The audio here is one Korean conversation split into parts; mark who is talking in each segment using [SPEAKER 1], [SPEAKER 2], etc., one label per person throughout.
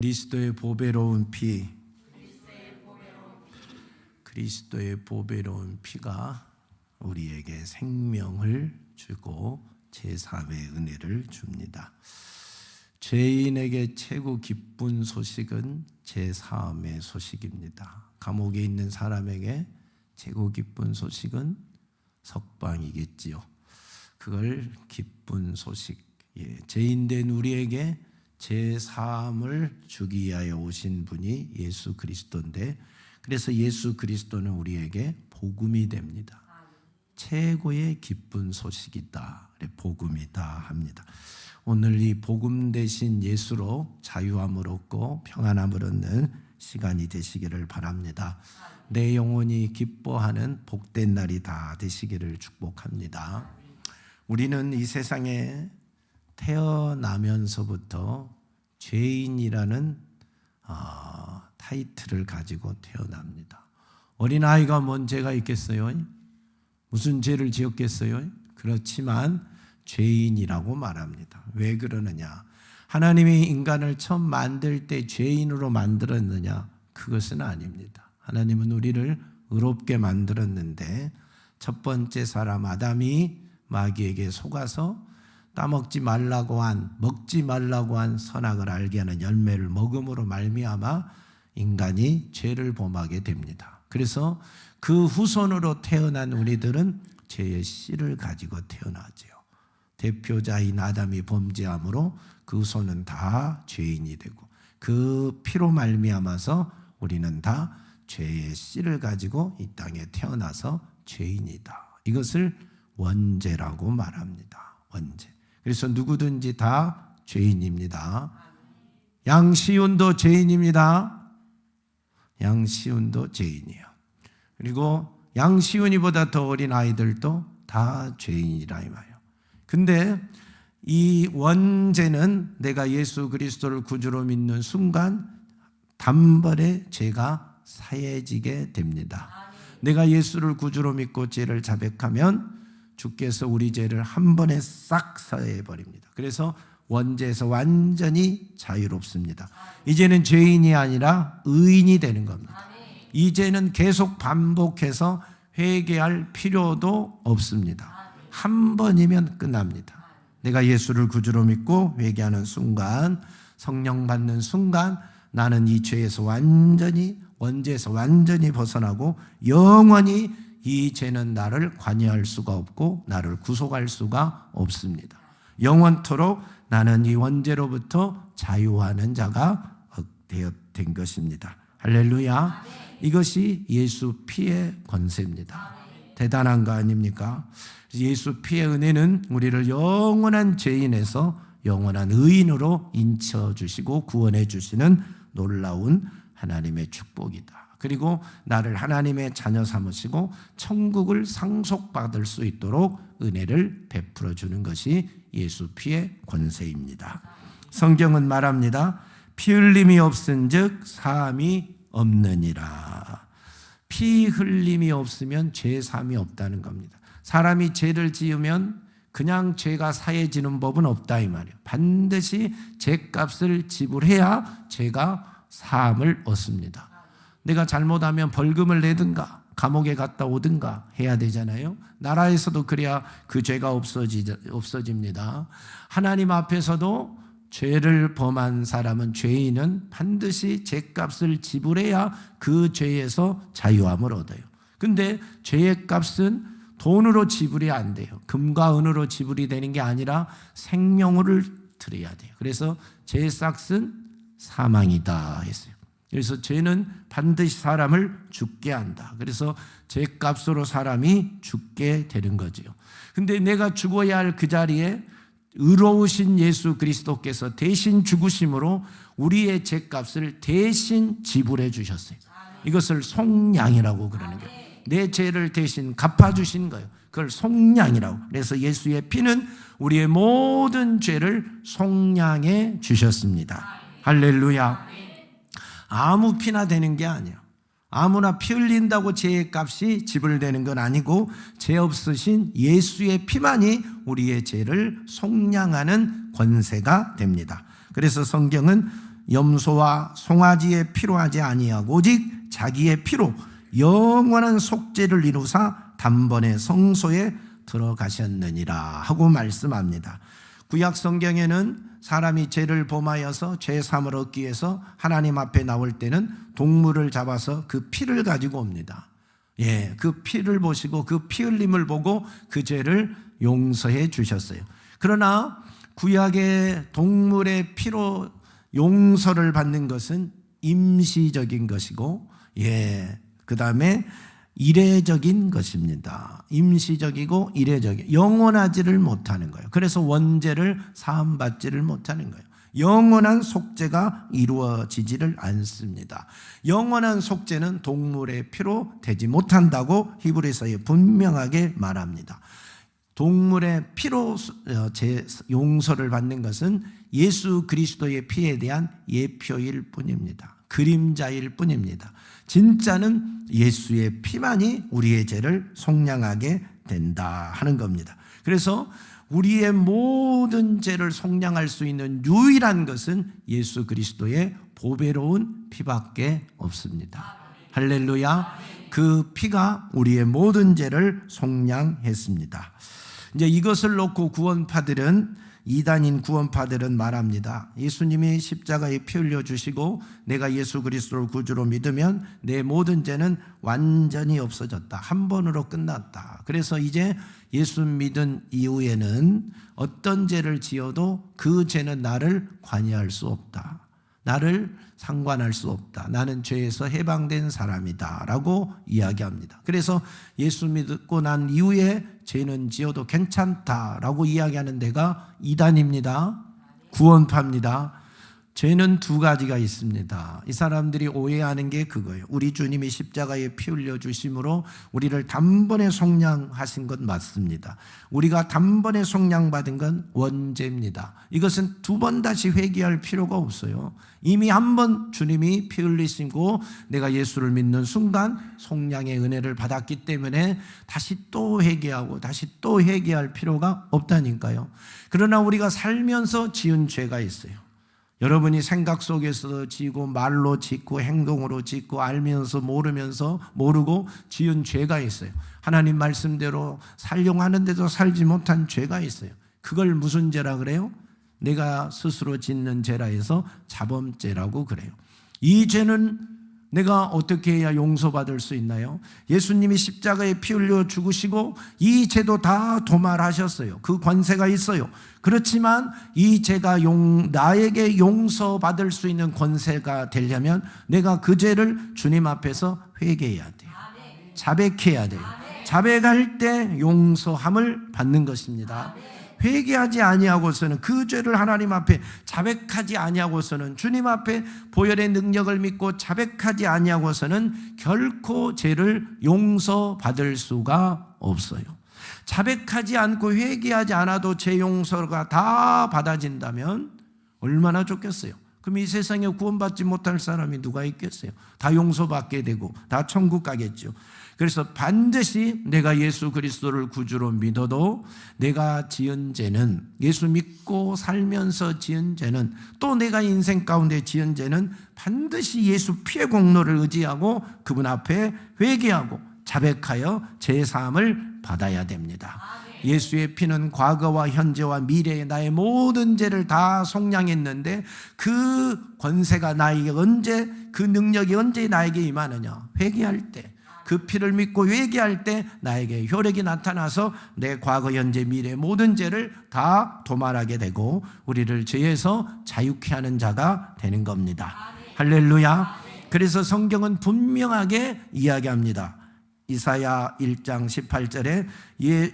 [SPEAKER 1] 그리스도의 보배로운 피, 그리스도의 보배로운 피가 우리에게 생명을 주고 제3의 은혜를 줍니다. 죄인에게 최고 기쁜 소식은 제3의 소식입니다. 감옥에 있는 사람에게 최고 기쁜 소식은 석방이겠지요. 그걸 기쁜 소식, 죄인된 우리에게 제3을 주기 위하여 오신 분이 예수 그리스도인데, 그래서 예수 그리스도는 우리에게 복음이 됩니다. 최고의 기쁜 소식이다, 복음이다 합니다. 오늘 이 복음 되신 예수로 자유함을 얻고 평안함을 얻는 시간이 되시기를 바랍니다. 내 영혼이 기뻐하는 복된 날이 다 되시기를 축복합니다. 우리는 이 세상에 태어나면서부터 죄인이라는 타이틀을 가지고 태어납니다. 어린아이가 뭔 죄가 있겠어요? 무슨 죄를 지었겠어요? 그렇지만 죄인이라고 말합니다. 왜 그러느냐? 하나님이 인간을 처음 만들 때 죄인으로 만들었느냐? 그것은 아닙니다. 하나님은 우리를 의롭게 만들었는데, 첫 번째 사람 아담이 마귀에게 속아서 따먹지 말라고 한, 먹지 말라고 한 선악을 알게 하는 열매를 먹음으로 말미암아 인간이 죄를 범하게 됩니다. 그래서 그 후손으로 태어난 우리들은 죄의 씨를 가지고 태어나죠. 대표자인 아담이 범죄함으로 그 후손은 다 죄인이 되고, 그 피로 말미암아서 우리는 다 죄의 씨를 가지고 이 땅에 태어나서 죄인이다. 이것을 원죄라고 말합니다. 원죄. 그래서 누구든지 다 죄인입니다. 양시훈도 죄인입니다. 양시훈도 죄인이에요. 그리고 양시훈이보다 더 어린 아이들도 다 죄인이라 이 말이에요. 근데 이 원죄는 내가 예수 그리스도를 구주로 믿는 순간 단번에 죄가 사해지게 됩니다. 내가 예수를 구주로 믿고 죄를 자백하면 주께서 우리 죄를 한 번에 싹 사해버립니다. 그래서 원죄에서 완전히 자유롭습니다. 이제는 죄인이 아니라 의인이 되는 겁니다. 이제는 계속 반복해서 회개할 필요도 없습니다. 한 번이면 끝납니다. 내가 예수를 구주로 믿고 회개하는 순간, 성령 받는 순간, 나는 이 죄에서 완전히, 원죄에서 완전히 벗어나고 영원히 이 죄는 나를 관여할 수가 없고 나를 구속할 수가 없습니다. 영원토록 나는 이 원죄로부터 자유하는 자가 된 것입니다. 할렐루야. 이것이 예수 피의 권세입니다. 대단한 거 아닙니까? 예수 피의 은혜는 우리를 영원한 죄인에서 영원한 의인으로 인쳐주시고 구원해 주시는 놀라운 하나님의 축복이다. 그리고 나를 하나님의 자녀 삼으시고 천국을 상속받을 수 있도록 은혜를 베풀어 주는 것이 예수 피의 권세입니다. 성경은 말합니다. 피 흘림이 없은즉 사함이 없느니라. 피 흘림이 없으면 죄 사함이 없다는 겁니다. 사람이 죄를 지으면 그냥 죄가 사해지는 법은 없다 이 말이에요. 반드시 죄값을 지불해야 죄가 사함을 얻습니다. 내가 잘못하면 벌금을 내든가 감옥에 갔다 오든가 해야 되잖아요. 나라에서도 그래야 그 죄가 없어집니다. 하나님 앞에서도 죄를 범한 사람은, 죄인은 반드시 죄값을 지불해야 그 죄에서 자유함을 얻어요. 근데 죄의 값은 돈으로 지불이 안 돼요. 금과 은으로 지불이 되는 게 아니라 생명을 드려야 돼요. 그래서 죄의 싹은 사망이다 했어요. 그래서 죄는 반드시 사람을 죽게 한다. 그래서 죄값으로 사람이 죽게 되는 거죠. 근데 내가 죽어야 할 그 자리에 의로우신 예수 그리스도께서 대신 죽으심으로 우리의 죄값을 대신 지불해 주셨어요. 이것을 속량이라고 그러는 거예요. 내 죄를 대신 갚아주신 거예요. 그걸 속량이라고. 그래서 예수의 피는 우리의 모든 죄를 속량해 주셨습니다. 할렐루야. 아무 피나 되는 게 아니에요. 아무나 피 흘린다고 죄의 값이 지불되는 건 아니고, 죄 없으신 예수의 피만이 우리의 죄를 속량하는 권세가 됩니다. 그래서 성경은 염소와 송아지의 피로 하지 아니하고 오직 자기의 피로 영원한 속죄를 이루사 단번에 성소에 들어가셨느니라 하고 말씀합니다. 구약 성경에는 사람이 죄를 범하여서 죄 사함을 얻기 위해서 하나님 앞에 나올 때는 동물을 잡아서 그 피를 가지고 옵니다. 그 피를 보시고 그 피 흘림을 보고 그 죄를 용서해 주셨어요. 그러나 구약의 동물의 피로 용서를 받는 것은 임시적인 것이고, 그 다음에 이례적인 것입니다. 임시적이고 이례적인, 영원하지를 못하는 거예요. 그래서 원죄를 사함받지를 못하는 거예요. 영원한 속죄가 이루어지지를 않습니다. 영원한 속죄는 동물의 피로 되지 못한다고 히브리서에 분명하게 말합니다. 동물의 피로 용서를 받는 것은 예수 그리스도의 피에 대한 예표일 뿐입니다. 그림자일 뿐입니다. 진짜는 예수의 피만이 우리의 죄를 속량하게 된다 하는 겁니다. 그래서 우리의 모든 죄를 속량할 수 있는 유일한 것은 예수 그리스도의 보배로운 피밖에 없습니다. 할렐루야. 그 피가 우리의 모든 죄를 속량했습니다. 이제 이것을 놓고 구원파들은, 이단인 구원파들은 말합니다. 예수님이 십자가에 피 흘려 주시고 내가 예수 그리스도를 구주로 믿으면 내 모든 죄는 완전히 없어졌다. 한 번으로 끝났다. 그래서 이제 예수 믿은 이후에는 어떤 죄를 지어도 그 죄는 나를 관여할 수 없다. 나를 상관할 수 없다. 나는 죄에서 해방된 사람이다 라고 이야기합니다. 그래서 예수 믿고 난 이후에 죄는 지어도 괜찮다라고 이야기하는 데가 이단입니다. 구원파입니다. 죄는 두 가지가 있습니다. 이 사람들이 오해하는 게 그거예요. 우리 주님이 십자가에 피 흘려 주심으로 우리를 단번에 속량하신 것 맞습니다. 우리가 단번에 속량받은 건 원죄입니다. 이것은 두 번 다시 회개할 필요가 없어요. 이미 한 번 주님이 피 흘리시고 내가 예수를 믿는 순간 속량의 은혜를 받았기 때문에 다시 또 회개하고 다시 또 회개할 필요가 없다니까요. 그러나 우리가 살면서 지은 죄가 있어요. 여러분이 생각 속에서 지고 말로 짓고 행동으로 짓고 알면서 모르면서 모르고 지은 죄가 있어요. 하나님 말씀대로 살려고 하는데도 살지 못한 죄가 있어요. 그걸 무슨 죄라 그래요? 내가 스스로 짓는 죄라 해서 자범죄라고 그래요. 이 죄는 내가 어떻게 해야 용서받을 수 있나요? 예수님이 십자가에 피 흘려 죽으시고 이 죄도 다 도말하셨어요. 그 권세가 있어요. 그렇지만 이 죄가 나에게 용서받을 수 있는 권세가 되려면 내가 그 죄를 주님 앞에서 회개해야 돼요. 자백해야 돼요. 자백할 때 용서함을 받는 것입니다. 회개하지 아니하고서는, 그 죄를 하나님 앞에 자백하지 아니하고서는, 주님 앞에 보혈의 능력을 믿고 자백하지 아니하고서는 결코 죄를 용서받을 수가 없어요. 자백하지 않고 회개하지 않아도 죄 용서가 다 받아진다면 얼마나 좋겠어요. 그럼 이 세상에 구원받지 못할 사람이 누가 있겠어요? 다 용서받게 되고 다 천국 가겠죠. 그래서 반드시 내가 예수 그리스도를 구주로 믿어도 내가 지은 죄는, 예수 믿고 살면서 지은 죄는, 또 내가 인생 가운데 지은 죄는 반드시 예수 피의 공로를 의지하고 그분 앞에 회개하고 자백하여 제사함을 받아야 됩니다. 예수의 피는 과거와 현재와 미래의 나의 모든 죄를 다 속량했는데 그 권세가 나에게 언제, 그 능력이 언제 나에게 임하느냐? 회개할 때, 그 피를 믿고 회개할 때 나에게 효력이 나타나서 내 과거, 현재, 미래 모든 죄를 다 도말하게 되고 우리를 죄에서 자유케 하는 자가 되는 겁니다. 할렐루야. 그래서 성경은 분명하게 이야기합니다. 이사야 1장 18절에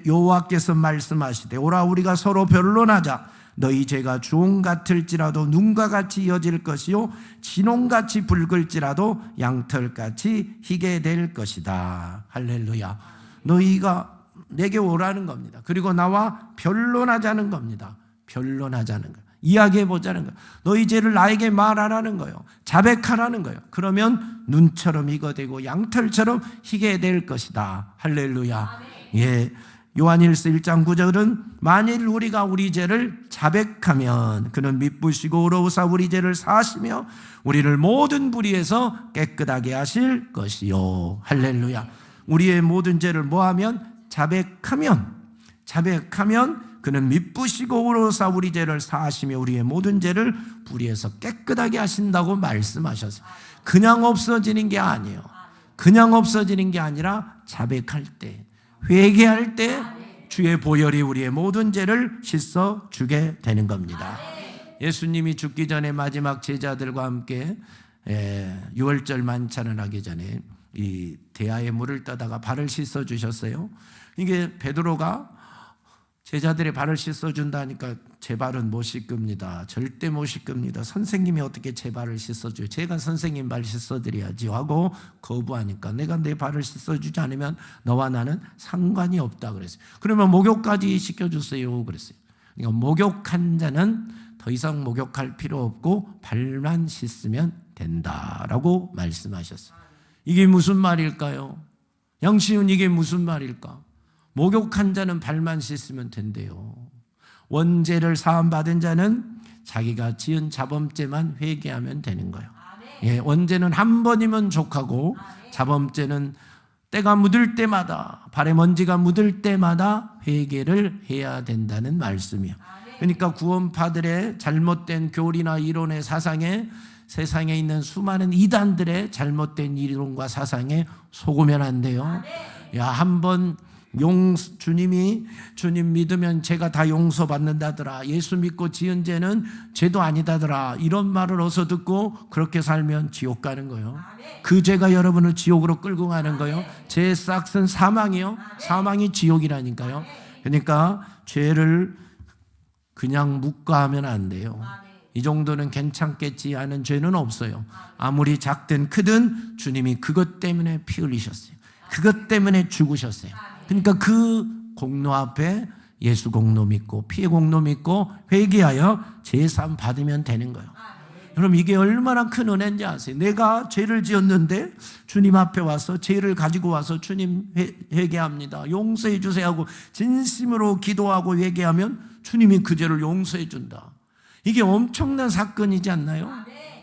[SPEAKER 1] 여호와께서 말씀하시되 오라 우리가 서로 변론하자. 너희 죄가 주홍 같을지라도 눈과 같이 이어질 것이요 진홍같이 붉을지라도 양털같이 희게 될 것이다. 할렐루야. 너희가 내게 오라는 겁니다. 그리고 나와 변론하자는 겁니다. 변론하자는 거예요. 이야기해보자는 거예요. 너희 죄를 나에게 말하라는 거예요. 자백하라는 거예요. 그러면 눈처럼 익어되고 양털처럼 희게 될 것이다. 할렐루야. 예, 요한일서 1장 9절은 만일 우리가 우리 죄를 자백하면 그는 미쁘시고 의로우사 우리 죄를 사하시며 우리를 모든 불의에서 깨끗하게 하실 것이요. 할렐루야. 우리의 모든 죄를 뭐하면? 자백하면 그는 미쁘시고 의로우사 우리 죄를 사하시며 우리의 모든 죄를 불의에서 깨끗하게 하신다고 말씀하셨어요. 그냥 없어지는 게 아니에요. 그냥 없어지는 게 아니라 자백할 때, 회개할 때 주의 보혈이 우리의 모든 죄를 씻어주게 되는 겁니다. 예수님이 죽기 전에 마지막 제자들과 함께 유월절 만찬을 하기 전에 이 대야에 물을 떠다가 발을 씻어주셨어요. 이게 베드로가 제자들의 발을 씻어준다니까 제 발은 못 씻깁니다. 절대 못 씻깁니다. 선생님이 어떻게 제 발을 씻어줘요? 제가 선생님 발 씻어드려야지 하고 거부하니까 내가 내 발을 씻어주지 않으면 너와 나는 상관이 없다 그랬어요. 그러면 목욕까지 시켜주세요 그랬어요. 그러니까 목욕한 자는 더 이상 목욕할 필요 없고 발만 씻으면 된다라고 말씀하셨어요. 이게 무슨 말일까요? 양시훈, 이게 무슨 말일까? 목욕한 자는 발만 씻으면 된대요. 원죄를 사함받은 자는 자기가 지은 자범죄만 회개하면 되는 거예요. 예, 원죄는 한 번이면 족하고 자범죄는 때가 묻을 때마다, 발에 먼지가 묻을 때마다 회개를 해야 된다는 말씀이에요. 그러니까 구원파들의 잘못된 교리나 이론의 사상에, 세상에 있는 수많은 이단들의 잘못된 이론과 사상에 속으면 안 돼요. 야, 한번 주님이 주님 믿으면 죄가 다 용서받는다더라, 예수 믿고 지은 죄는 죄도 아니다더라, 이런 말을 어서 듣고 그렇게 살면 지옥 가는 거예요. 그 죄가 여러분을 지옥으로 끌고 가는 거예요. 죄의 싹은 사망이요. 사망이 지옥이라니까요. 그러니까 죄를 그냥 묵과하면 안 돼요. 이 정도는 괜찮겠지 하는 죄는 없어요. 아무리 작든 크든 주님이 그것 때문에 피 흘리셨어요. 그것 때문에 죽으셨어요. 그러니까 그 공로 앞에 예수 공로 믿고 피의 공로 믿고 회개하여 제사함 받으면 되는 거예요. 여러분, 이게 얼마나 큰 은혜인지 아세요? 내가 죄를 지었는데 주님 앞에 와서 죄를 가지고 와서 주님 회개합니다, 용서해 주세요 하고 진심으로 기도하고 회개하면 주님이 그 죄를 용서해 준다. 이게 엄청난 사건이지 않나요?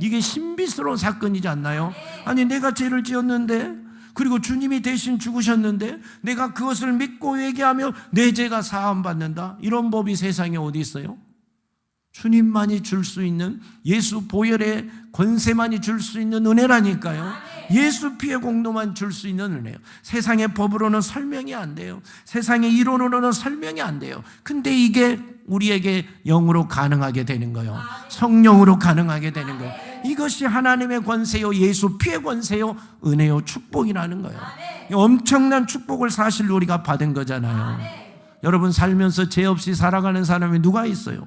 [SPEAKER 1] 이게 신비스러운 사건이지 않나요? 아니, 내가 죄를 지었는데, 그리고 주님이 대신 죽으셨는데 내가 그것을 믿고 회개하며 내 죄가 사함받는다. 이런 법이 세상에 어디 있어요? 주님만이 줄 수 있는, 예수 보혈의 권세만이 줄 수 있는 은혜라니까요. 예수 피의 공로만 줄 수 있는 은혜예요. 세상의 법으로는 설명이 안 돼요. 세상의 이론으로는 설명이 안 돼요. 근데 이게 우리에게 영으로 가능하게 되는 거예요. 성령으로 가능하게 되는 거예요. 이것이 하나님의 권세요, 예수 피의 권세요, 은혜요, 축복이라는 거예요. 엄청난 축복을 사실 우리가 받은 거잖아요. 여러분, 살면서 죄 없이 살아가는 사람이 누가 있어요?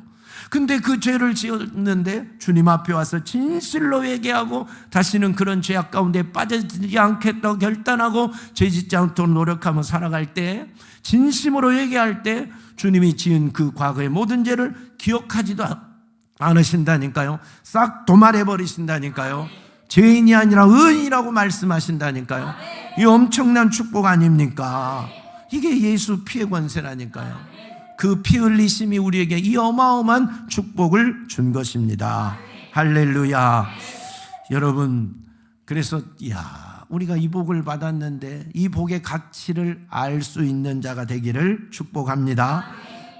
[SPEAKER 1] 근데 그 죄를 지었는데 주님 앞에 와서 진실로 회개하고 다시는 그런 죄악 가운데 빠지지 않겠다고 결단하고 죄 짓지 않도록 노력하며 살아갈 때, 진심으로 회개할 때 주님이 지은 그 과거의 모든 죄를 기억하지도 않으신다니까요. 싹 도말해버리신다니까요. 죄인이 아니라 의인이라고 말씀하신다니까요. 이 엄청난 축복 아닙니까? 이게 예수 피의 권세라니까요. 그 피 흘리심이 우리에게 이 어마어마한 축복을 준 것입니다. 할렐루야. 여러분, 그래서 우리가 이 복을 받았는데 이 복의 가치를 알 수 있는 자가 되기를 축복합니다.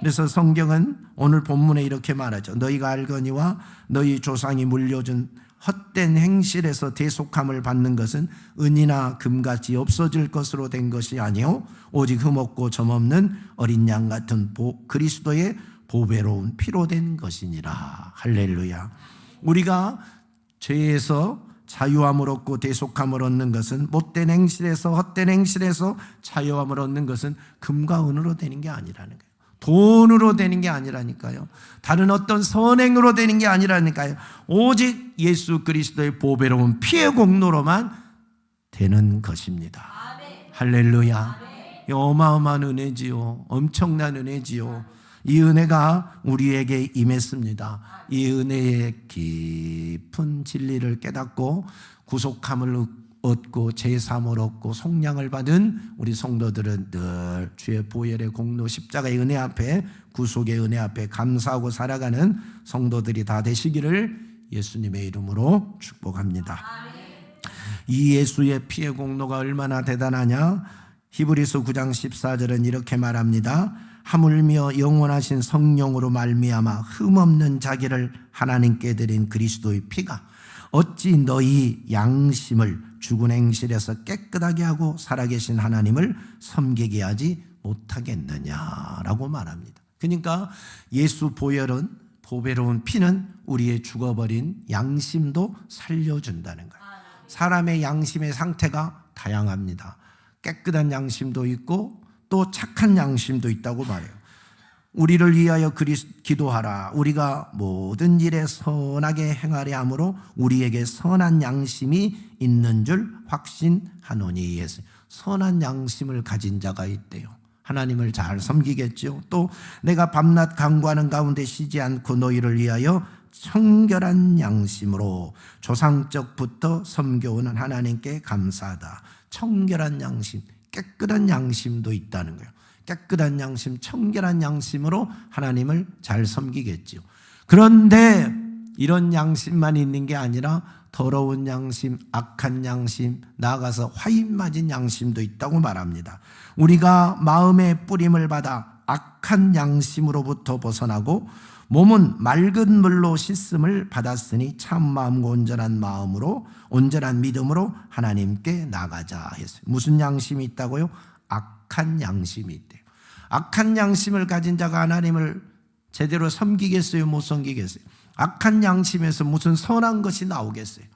[SPEAKER 1] 그래서 성경은 오늘 본문에 이렇게 말하죠. 너희가 알거니와 너희 조상이 물려준 헛된 행실에서 대속함을 받는 것은 은이나 금같이 없어질 것으로 된 것이 아니요 오직 흠없고 점없는 어린 양 같은 그리스도의 보배로운 피로 된 것이니라. 할렐루야. 우리가 죄에서 자유함을 얻고 대속함을 얻는 것은, 못된 행실에서 헛된 행실에서 자유함을 얻는 것은 금과 은으로 되는 게 아니라는 거예요. 돈으로 되는 게 아니라니까요. 다른 어떤 선행으로 되는 게 아니라니까요. 오직 예수 그리스도의 보배로운 피의 공로로만 되는 것입니다. 할렐루야. 어마어마한 은혜지요. 엄청난 은혜지요. 이 은혜가 우리에게 임했습니다. 이 은혜의 깊은 진리를 깨닫고 구속함을 얻고 제3을 얻고 속량을 받은 우리 성도들은 늘 주의 보혈의 공로 십자가의 은혜 앞에 구속의 은혜 앞에 감사하고 살아가는 성도들이 다 되시기를 예수님의 이름으로 축복합니다. 이 예수의 피의 공로가 얼마나 대단하냐? 히브리서 9장 14절은 이렇게 말합니다. 하물며 영원하신 성령으로 말미암아 흠없는 자기를 하나님께 드린 그리스도의 피가 어찌 너희 양심을 죽은 행실에서 깨끗하게 하고 살아계신 하나님을 섬기게 하지 못하겠느냐라고 말합니다. 그러니까 예수 보혈은, 보배로운 피는 우리의 죽어버린 양심도 살려준다는 거예요. 사람의 양심의 상태가 다양합니다. 깨끗한 양심도 있고 또 착한 양심도 있다고 말해요. 우리를 위하여 기도하라. 우리가 모든 일에 선하게 행하려 함으로 우리에게 선한 양심이 있는 줄 확신하노니. 선한 양심을 가진 자가 있대요. 하나님을 잘 섬기겠죠. 또 내가 밤낮 간구하는 가운데 쉬지 않고 너희를 위하여 청결한 양심으로 조상적부터 섬겨오는 하나님께 감사하다. 청결한 양심, 깨끗한 양심도 있다는 거예요. 깨끗한 양심, 청결한 양심으로 하나님을 잘 섬기겠죠. 그런데 이런 양심만 있는 게 아니라 더러운 양심, 악한 양심, 나아가서 화인 맞은 양심도 있다고 말합니다. 우리가 마음의 뿌림을 받아 악한 양심으로부터 벗어나고 몸은 맑은 물로 씻음을 받았으니 참 마음과 온전한 마음으로, 온전한 믿음으로 하나님께 나가자 했어요. 무슨 양심이 있다고요? 악한 양심이 있대요. 악한 양심을 가진 자가 하나님을 제대로 섬기겠어요? 못 섬기겠어요? 악한 양심에서 무슨 선한 것이 나오겠어요?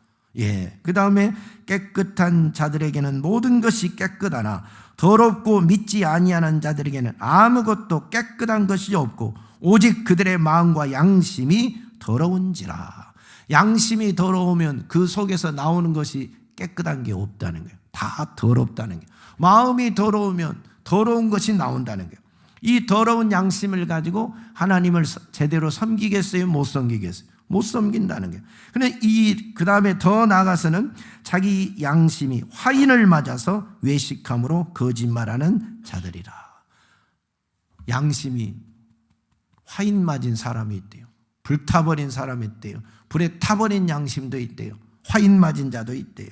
[SPEAKER 1] 그 다음에 깨끗한 자들에게는 모든 것이 깨끗하나 더럽고 믿지 아니하는 자들에게는 아무것도 깨끗한 것이 없고 오직 그들의 마음과 양심이 더러운지라. 양심이 더러우면 그 속에서 나오는 것이 깨끗한 게 없다는 거예요. 다 더럽다는 거예요. 마음이 더러우면 더러운 것이 나온다는 거예요. 이 더러운 양심을 가지고 하나님을 제대로 섬기겠어요? 못 섬기겠어요? 못 섬긴다는 거예요. 근데 그 다음에 더 나아가서는 자기 양심이 화인을 맞아서 외식함으로 거짓말하는 자들이라. 양심이 화인 맞은 사람이 있대요. 불타버린 사람이 있대요. 불에 타버린 양심도 있대요. 화인 맞은 자도 있대요.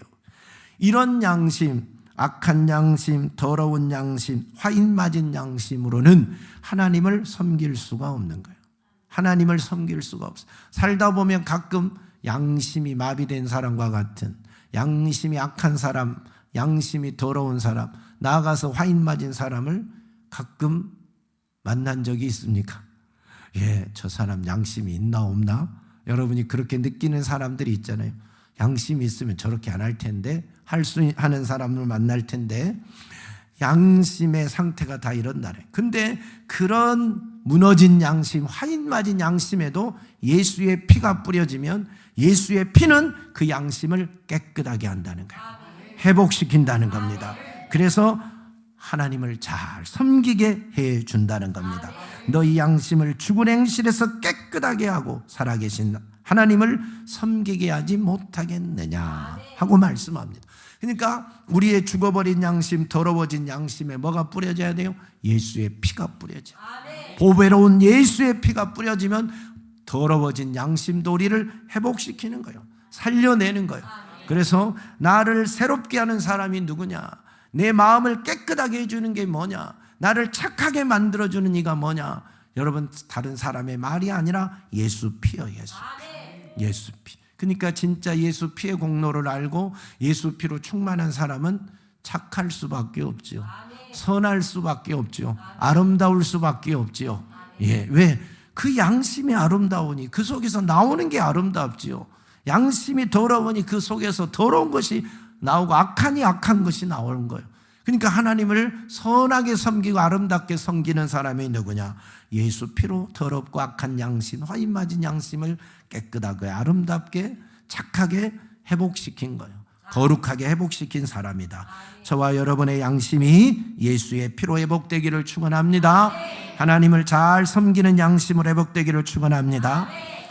[SPEAKER 1] 이런 양심, 악한 양심, 더러운 양심, 화인 맞은 양심으로는 하나님을 섬길 수가 없는 거예요. 하나님을 섬길 수가 없어요. 살다 보면 가끔 양심이 마비된 사람과 같은, 양심이 악한 사람, 양심이 더러운 사람, 나아가서 화인 맞은 사람을 가끔 만난 적이 있습니까? 저 사람 양심이 있나 없나? 여러분이 그렇게 느끼는 사람들이 있잖아요. 양심이 있으면 저렇게 안 할 텐데, 하는 사람을 만날 텐데, 양심의 상태가 다 이런다네. 근데 그런 무너진 양심, 화인 맞은 양심에도 예수의 피가 뿌려지면 예수의 피는 그 양심을 깨끗하게 한다는 거예요. 회복시킨다는 겁니다. 그래서 하나님을 잘 섬기게 해준다는 겁니다. 너희 양심을 죽은 행실에서 깨끗하게 하고 살아계신 하나님을 섬기게 하지 못하겠느냐 하고 말씀합니다. 그러니까 우리의 죽어버린 양심, 더러워진 양심에 뭐가 뿌려져야 돼요? 예수의 피가 뿌려져. 보배로운 예수의 피가 뿌려지면 더러워진 양심도 우리를 회복시키는 거예요. 살려내는 거예요. 그래서 나를 새롭게 하는 사람이 누구냐? 내 마음을 깨끗하게 해주는 게 뭐냐? 나를 착하게 만들어주는 이가 뭐냐? 여러분, 다른 사람의 말이 아니라 예수 피요. 예수 피. 그러니까 진짜 예수 피의 공로를 알고 예수 피로 충만한 사람은 착할 수밖에 없죠. 선할 수밖에 없죠. 아름다울 수밖에 없죠. 왜? 그 양심이 아름다우니 그 속에서 나오는 게 아름답지요. 양심이 더러우니 그 속에서 더러운 것이 나오고 악하니 악한 것이 나오는 거예요. 그러니까 하나님을 선하게 섬기고 아름답게 섬기는 사람이 누구냐? 예수 피로 더럽고 악한 양심, 화인 맞은 양심을 깨끗하게 아름답게 착하게 회복시킨 거예요. 거룩하게 회복시킨 사람이다. 저와 여러분의 양심이 예수의 피로 회복되기를 축원합니다. 하나님을 잘 섬기는 양심으로 회복되기를 축원합니다.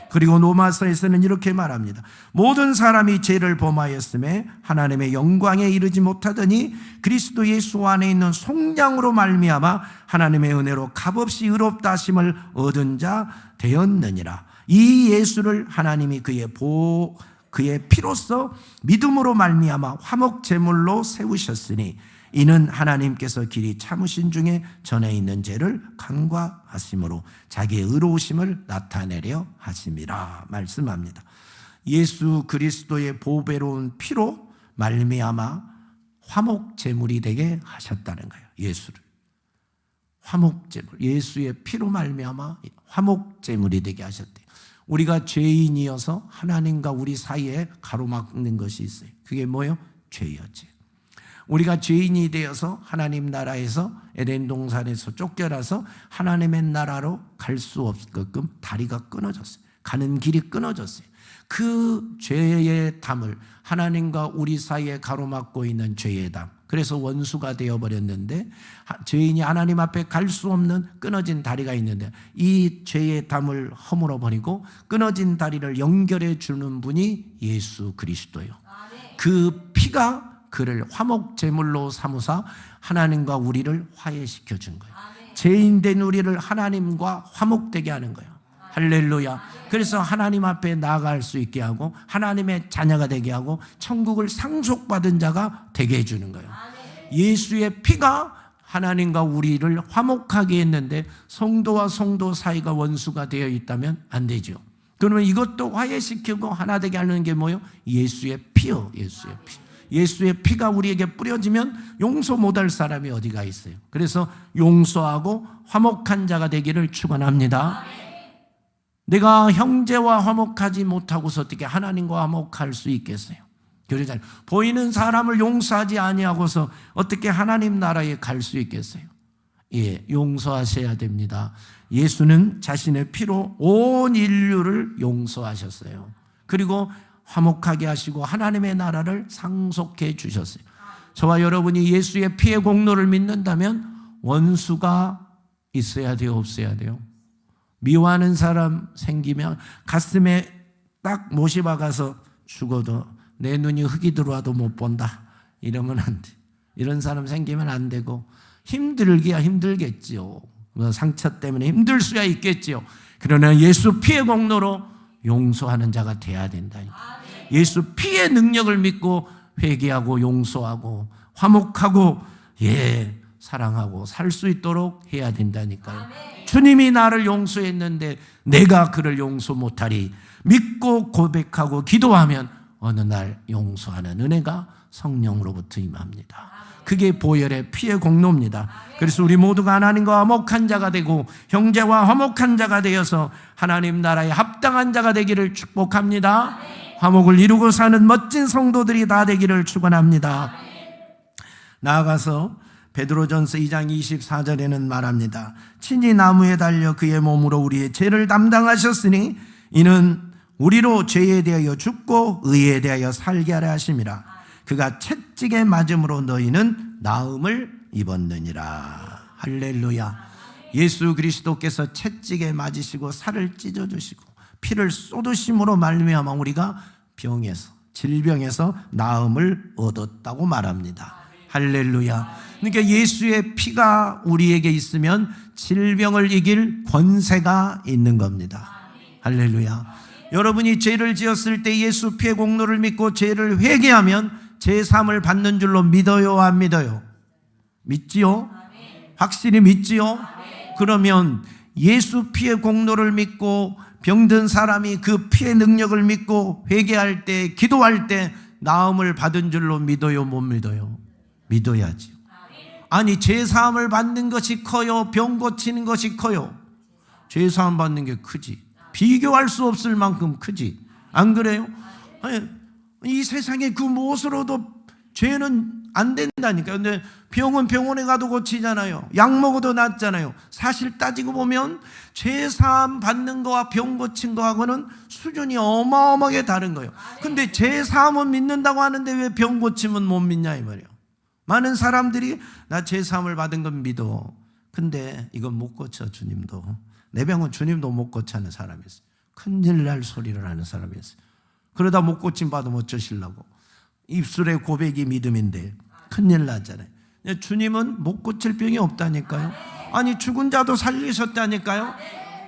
[SPEAKER 1] 그리고 로마서에서는 이렇게 말합니다. 모든 사람이 죄를 범하였음에 하나님의 영광에 이르지 못하더니 그리스도 예수 안에 있는 속량으로 말미암아 하나님의 은혜로 값없이 의롭다 하심을 얻은 자 되었느니라. 이 예수를 하나님이 그의 피로써 믿음으로 말미암아 화목 제물로 세우셨으니 이는 하나님께서 길이 참으신 중에 전에 있는 죄를 간과하심으로 자기의 의로우심을 나타내려 하심이라 말씀합니다. 예수 그리스도의 보배로운 피로 말미암아 화목 제물이 되게 하셨다는 거예요. 예수를 화목 제물, 예수의 피로 말미암아 화목 제물이 되게 하셨대요. 우리가 죄인이어서 하나님과 우리 사이에 가로막는 것이 있어요. 그게 뭐예요? 죄였지. 우리가 죄인이 되어서 하나님 나라에서 에덴 동산에서 쫓겨나서 하나님의 나라로 갈 수 없게끔 다리가 끊어졌어요. 가는 길이 끊어졌어요. 그 죄의 담을 하나님과 우리 사이에 가로막고 있는 죄의 담, 그래서 원수가 되어버렸는데 죄인이 하나님 앞에 갈 수 없는 끊어진 다리가 있는데 이 죄의 담을 허물어버리고 끊어진 다리를 연결해 주는 분이 예수 그리스도예요. 그 피가 그를 화목 제물로 삼으사 하나님과 우리를 화해시켜 준 거예요. 죄인된 우리를 하나님과 화목되게 하는 거예요. 할렐루야. 그래서 하나님 앞에 나아갈 수 있게 하고 하나님의 자녀가 되게 하고 천국을 상속받은 자가 되게 해주는 거예요. 예수의 피가 하나님과 우리를 화목하게 했는데 성도와 성도 사이가 원수가 되어 있다면 안 되죠. 그러면 이것도 화해시키고 하나 되게 하는 게 뭐예요? 예수의 피요. 예수의 피. 예수의 피가 우리에게 뿌려지면 용서 못할 사람이 어디가 있어요. 그래서 용서하고 화목한 자가 되기를 축원합니다. 내가 형제와 화목하지 못하고서 어떻게 하나님과 화목할 수 있겠어요? 그러잖아요. 보이는 사람을 용서하지 아니하고서 어떻게 하나님 나라에 갈 수 있겠어요? 예, 용서하셔야 됩니다. 예수는 자신의 피로 온 인류를 용서하셨어요. 그리고 화목하게 하시고 하나님의 나라를 상속해 주셨어요. 저와 여러분이 예수의 피의 공로를 믿는다면 원수가 있어야 돼요, 없어야 돼요? 미워하는 사람 생기면 가슴에 딱 못이 박아서 죽어도 내 눈이 흙이 들어와도 못 본다 이러면 안 돼. 이런 사람 생기면 안 되고 힘들기야 힘들겠지요. 상처 때문에 힘들 수야 있겠지요. 그러나 예수 피의 공로로 용서하는 자가 돼야 된다니까. 예수 피의 능력을 믿고 회개하고 용서하고 화목하고 사랑하고 살 수 있도록 해야 된다니까요. 주님이 나를 용서했는데 내가 그를 용서 못하리. 믿고 고백하고 기도하면 어느 날 용서하는 은혜가 성령으로부터 임합니다. 그게 보혈의 피의 공로입니다. 그래서 우리 모두가 하나님과 화목한 자가 되고 형제와 화목한 자가 되어서 하나님 나라에 합당한 자가 되기를 축복합니다. 화목을 이루고 사는 멋진 성도들이 다 되기를 축원합니다. 나아가서 베드로전서 2장 24절에는 말합니다. 친히 나무에 달려 그의 몸으로 우리의 죄를 담당하셨으니 이는 우리로 죄에 대하여 죽고 의에 대하여 살게 하려 하심이라. 그가 채찍에 맞음으로 너희는 나음을 입었느니라. 할렐루야. 예수 그리스도께서 채찍에 맞으시고 살을 찢어주시고 피를 쏟으심으로 말미암아 우리가 병에서 질병에서 나음을 얻었다고 말합니다. 할렐루야. 그러니까 예수의 피가 우리에게 있으면 질병을 이길 권세가 있는 겁니다. 할렐루야. 여러분이 죄를 지었을 때 예수 피의 공로를 믿고 죄를 회개하면 제사함을 받는 줄로 믿어요, 안 믿어요? 믿지요? 확실히 믿지요? 그러면 예수 피의 공로를 믿고 병든 사람이 그 피의 능력을 믿고 회개할 때, 기도할 때 나음을 받은 줄로 믿어요, 못 믿어요? 믿어야지요. 아니, 제사함을 받는 것이 커요, 병 고치는 것이 커요? 제사함 받는 게 크지. 비교할 수 없을 만큼 크지. 안 그래요? 아니, 이 세상에 그 무엇으로도 죄는 안 된다니까. 근데 병은 병원에 가도 고치잖아요. 약 먹어도 낫잖아요. 사실 따지고 보면 죄사함 받는 거와 병 고친 거하고는 수준이 어마어마하게 다른 거예요. 근데 죄사함은 믿는다고 하는데 왜 병 고침은 못 믿냐 이 말이에요. 많은 사람들이 나 죄사함을 받은 건 믿어. 근데 이건 못 고쳐 주님도. 내 병은 주님도 못 고치는 사람이 있어요. 큰일 날 소리를 하는 사람이었어요. 그러다 못 고침 받으면 어쩌시려고. 입술의 고백이 믿음인데 큰일 나잖아요. 주님은 못 고칠 병이 없다니까요. 아니 죽은 자도 살리셨다니까요.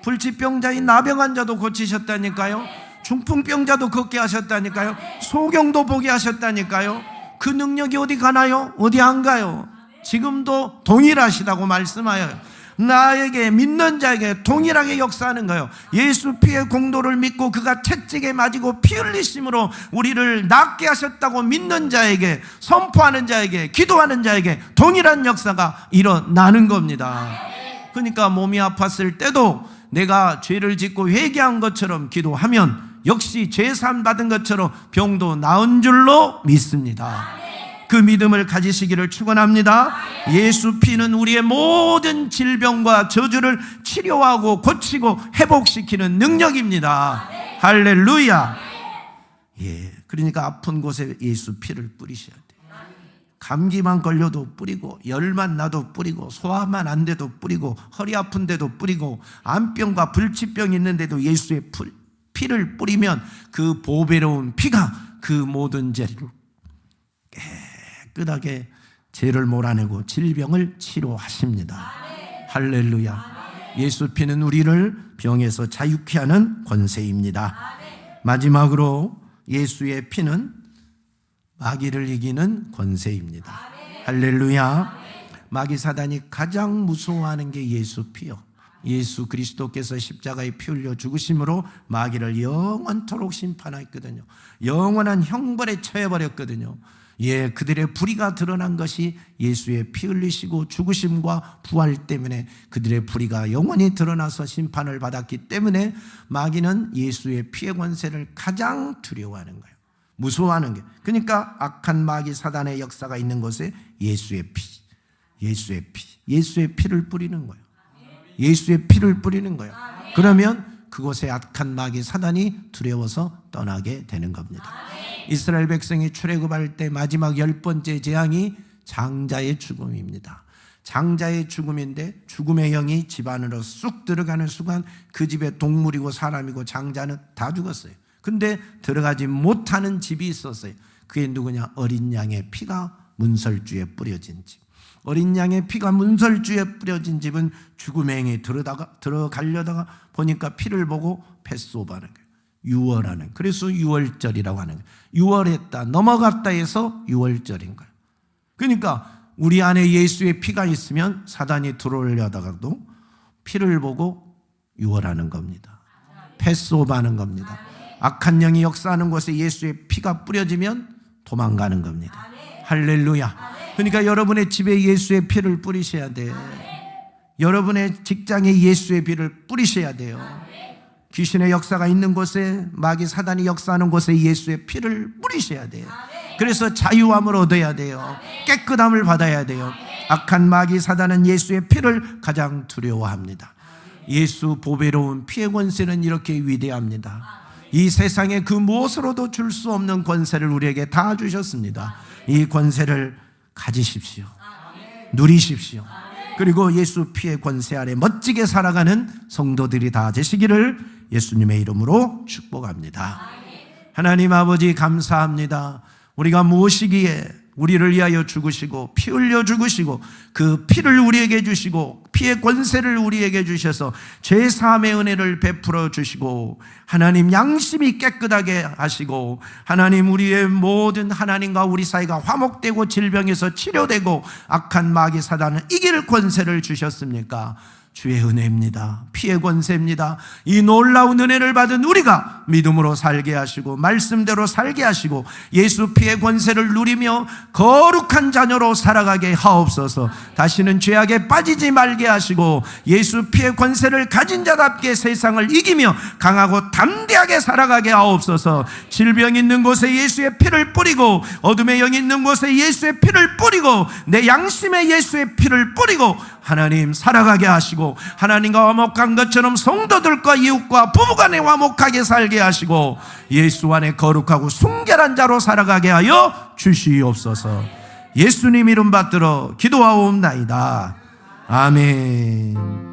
[SPEAKER 1] 불치병자인 나병한 자도 고치셨다니까요. 중풍병자도 걷게 하셨다니까요. 소경도 보게 하셨다니까요. 그 능력이 어디 가나요? 어디 안 가요? 지금도 동일하시다고 말씀하여요. 나에게 믿는 자에게 동일하게 역사하는 거예요. 예수 피의 공로를 믿고 그가 채찍에 맞고 피 흘리심으로 우리를 낫게 하셨다고 믿는 자에게, 선포하는 자에게, 기도하는 자에게 동일한 역사가 일어나는 겁니다. 그러니까 몸이 아팠을 때도 내가 죄를 짓고 회개한 것처럼 기도하면 역시 죄사함 받은 것처럼 병도 나은 줄로 믿습니다. 그 믿음을 가지시기를 축원합니다. 예수 피는 우리의 모든 질병과 저주를 치료하고 고치고 회복시키는 능력입니다. 할렐루야. 예, 그러니까 아픈 곳에 예수 피를 뿌리셔야 돼요. 감기만 걸려도 뿌리고, 열만 나도 뿌리고, 소화만 안 돼도 뿌리고, 허리 아픈데도 뿌리고, 암병과 불치병 있는데도 예수의 피를 뿌리면 그 보배로운 피가 그 모든 죄를 깨끗하게 죄를 몰아내고 질병을 치료하십니다. 할렐루야. 예수 피는 우리를 병에서 자유케 하는 권세입니다. 마지막으로 예수의 피는 마귀를 이기는 권세입니다. 할렐루야. 마귀 사단이 가장 무서워하는 게 예수 피요. 예수 그리스도께서 십자가에 피 흘려 죽으심으로 마귀를 영원토록 심판했거든요. 영원한 형벌에 처해버렸거든요. 예, 그들의 불의가 드러난 것이 예수의 피 흘리시고 죽으심과 부활 때문에 그들의 불의가 영원히 드러나서 심판을 받았기 때문에 마귀는 예수의 피의 권세를 가장 두려워하는 거예요. 무서워하는 게. 그러니까 악한 마귀 사단의 역사가 있는 곳에 예수의 피를 뿌리는 거예요. 예수의 피를 뿌리는 거예요. 그러면 그곳에 악한 마귀 사단이 두려워서 떠나게 되는 겁니다. 이스라엘 백성이 출애굽할 때 마지막 10번째 재앙이 장자의 죽음입니다. 장자의 죽음인데 죽음의 영이 집 안으로 쑥 들어가는 순간 그 집에 동물이고 사람이고 장자는 다 죽었어요. 근데 들어가지 못하는 집이 있었어요. 그게 누구냐? 어린 양의 피가 문설주에 뿌려진 집. 어린 양의 피가 문설주에 뿌려진 집은 죽음의 영이 들어가려다가 보니까 피를 보고 패소하는 거예요. 유월하는. 그래서 유월절이라고 하는 거예요. 유월했다, 넘어갔다 해서 유월절인 거예요. 그러니까 우리 안에 예수의 피가 있으면 사단이 들어오려다가도 피를 보고 유월하는 겁니다. 패소하는 겁니다. 악한 영이 역사하는 곳에 예수의 피가 뿌려지면 도망가는 겁니다. 할렐루야. 그러니까 여러분의 집에 예수의 피를 뿌리셔야 돼요. 여러분의 직장에 예수의 피를 뿌리셔야 돼요. 귀신의 역사가 있는 곳에, 마귀 사단이 역사하는 곳에 예수의 피를 뿌리셔야 돼요. 그래서 자유함을 얻어야 돼요. 깨끗함을 받아야 돼요. 악한 마귀 사단은 예수의 피를 가장 두려워합니다. 예수 보배로운 피의 권세는 이렇게 위대합니다. 이 세상에 그 무엇으로도 줄 수 없는 권세를 우리에게 다 주셨습니다. 이 권세를 가지십시오. 누리십시오. 그리고 예수 피의 권세 아래 멋지게 살아가는 성도들이 다 되시기를 예수님의 이름으로 축복합니다. 하나님 아버지 감사합니다. 우리가 무엇이기에 우리를 위하여 죽으시고 피 흘려 죽으시고 그 피를 우리에게 주시고 피의 권세를 우리에게 주셔서 죄사함의 은혜를 베풀어 주시고 하나님 양심이 깨끗하게 하시고 하나님 우리의 모든 하나님과 우리 사이가 화목되고 질병에서 치료되고 악한 마귀 사단을 이길 권세를 주셨습니까? 주의 은혜입니다. 피의 권세입니다. 이 놀라운 은혜를 받은 우리가 믿음으로 살게 하시고 말씀대로 살게 하시고 예수 피의 권세를 누리며 거룩한 자녀로 살아가게 하옵소서. 다시는 죄악에 빠지지 말게 하시고 예수 피의 권세를 가진 자답게 세상을 이기며 강하고 담대하게 살아가게 하옵소서. 질병 있는 곳에 예수의 피를 뿌리고 어둠의 영 있는 곳에 예수의 피를 뿌리고 내 양심에 예수의 피를 뿌리고 하나님 살아가게 하시고 하나님과 화목한 것처럼 성도들과 이웃과 부부간에 화목하게 살게 하시고 예수 안에 거룩하고 순결한 자로 살아가게 하여 주시옵소서. 예수님 이름 받들어 기도하옵나이다. 아멘.